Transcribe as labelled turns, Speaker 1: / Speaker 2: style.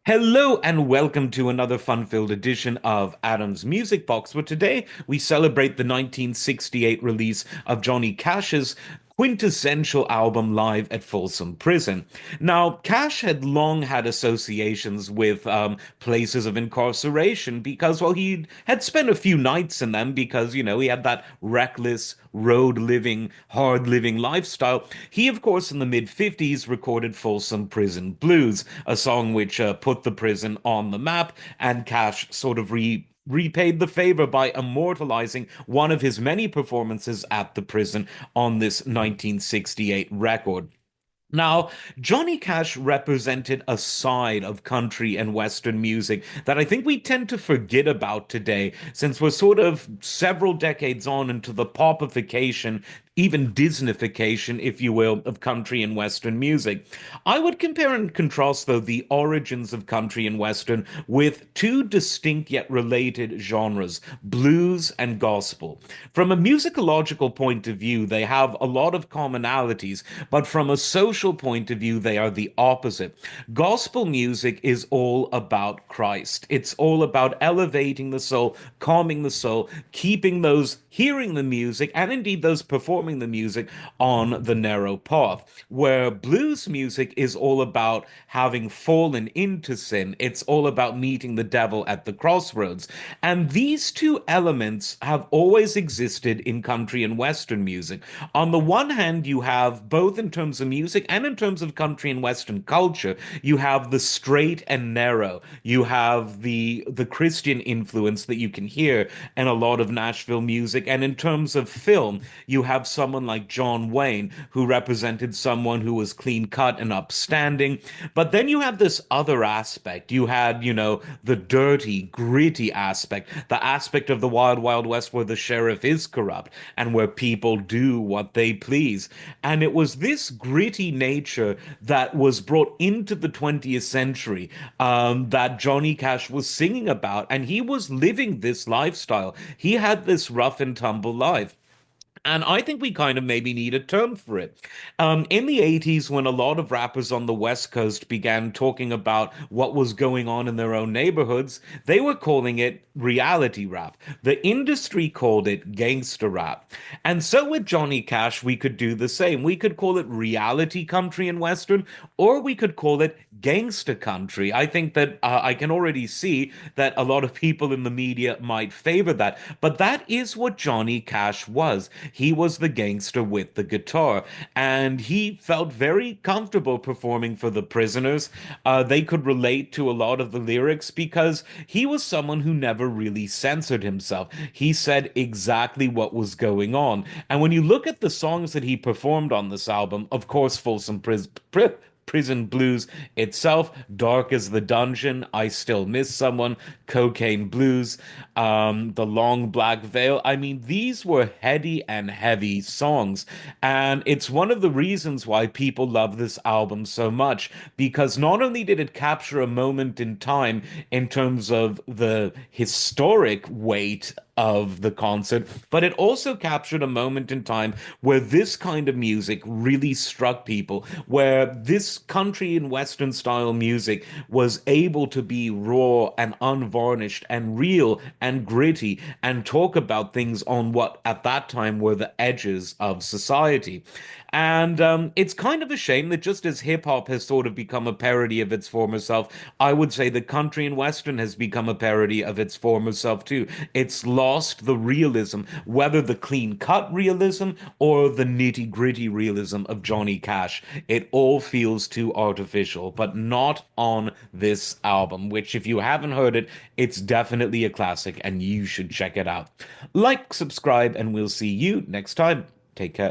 Speaker 1: Hello and welcome to another fun-filled edition of Adam's Music Box, where today we celebrate the 1968 release of Johnny Cash's quintessential album Live at Folsom Prison. Now, Cash had long had associations with places of incarceration because, well, he had spent a few nights in them because, he had that reckless, road living, hard living lifestyle. He, of course, in the mid 50s recorded Folsom Prison Blues, a song which put the prison on the map, and Cash sort of repaid the favor by immortalizing one of his many performances at the prison on this 1968 record. Now, Johnny Cash represented a side of country and Western music that I think we tend to forget about today, since we're sort of several decades on into the popification, even Disneyfication, if you will, of country and Western music. I would compare and contrast, though, the origins of country and Western with two distinct yet related genres, blues and gospel. From a musicological point of view, they have a lot of commonalities, but from a social point of view, they are the opposite. Gospel music is all about Christ. It's all about elevating the soul, calming the soul, keeping those hearing the music and indeed those performing the music on the narrow path. Where blues music is all about having fallen into sin, it's all about meeting the devil at the crossroads. And these two elements have always existed in country and Western music. On the one hand, you have both in terms of music and in terms of country and Western culture, you have the straight and narrow. You have the Christian influence that you can hear in a lot of Nashville music. And in terms of film, you have someone like John Wayne, who represented someone who was clean cut and upstanding. But then you have this other aspect. You had, the dirty, gritty aspect, the aspect of the Wild Wild West where the sheriff is corrupt and where people do what they please. And it was this gritty nature that was brought into the 20th century that Johnny Cash was singing about. And he was living this lifestyle. He had this rough and tumble life. And I think we kind of maybe need a term for it. In the 80s, when a lot of rappers on the West Coast began talking about what was going on in their own neighborhoods, they were calling it reality rap. The industry called it gangster rap. And so with Johnny Cash, we could do the same. We could call it reality country and Western, or we could call it gangster country. I think that I can already see that a lot of people in the media might favor that. But that is what Johnny Cash was. He was the gangster with the guitar, and he felt very comfortable performing for the prisoners. They could relate to a lot of the lyrics because he was someone who never really censored himself. He said exactly what was going on. And when you look at the songs that he performed on this album, of course, Prison Blues itself, Dark as the Dungeon, I Still Miss Someone, Cocaine Blues, The Long Black Veil. I mean, these were heady and heavy songs. And it's one of the reasons why people love this album so much, because not only did it capture a moment in time in terms of the historic weight of the concert, but it also captured a moment in time where this kind of music really struck people, where this country and Western style music was able to be raw and unvarnished and real and gritty and talk about things on what at that time were the edges of society. And it's kind of a shame that just as hip hop has sort of become a parody of its former self, I would say the country and Western has become a parody of its former self too. It's lost the realism, whether the clean cut realism or the nitty gritty realism of Johnny Cash. It all feels too artificial, but not on this album, which, if you haven't heard it, it's definitely a classic and you should check it out. Like, subscribe, and we'll see you next time. Take care.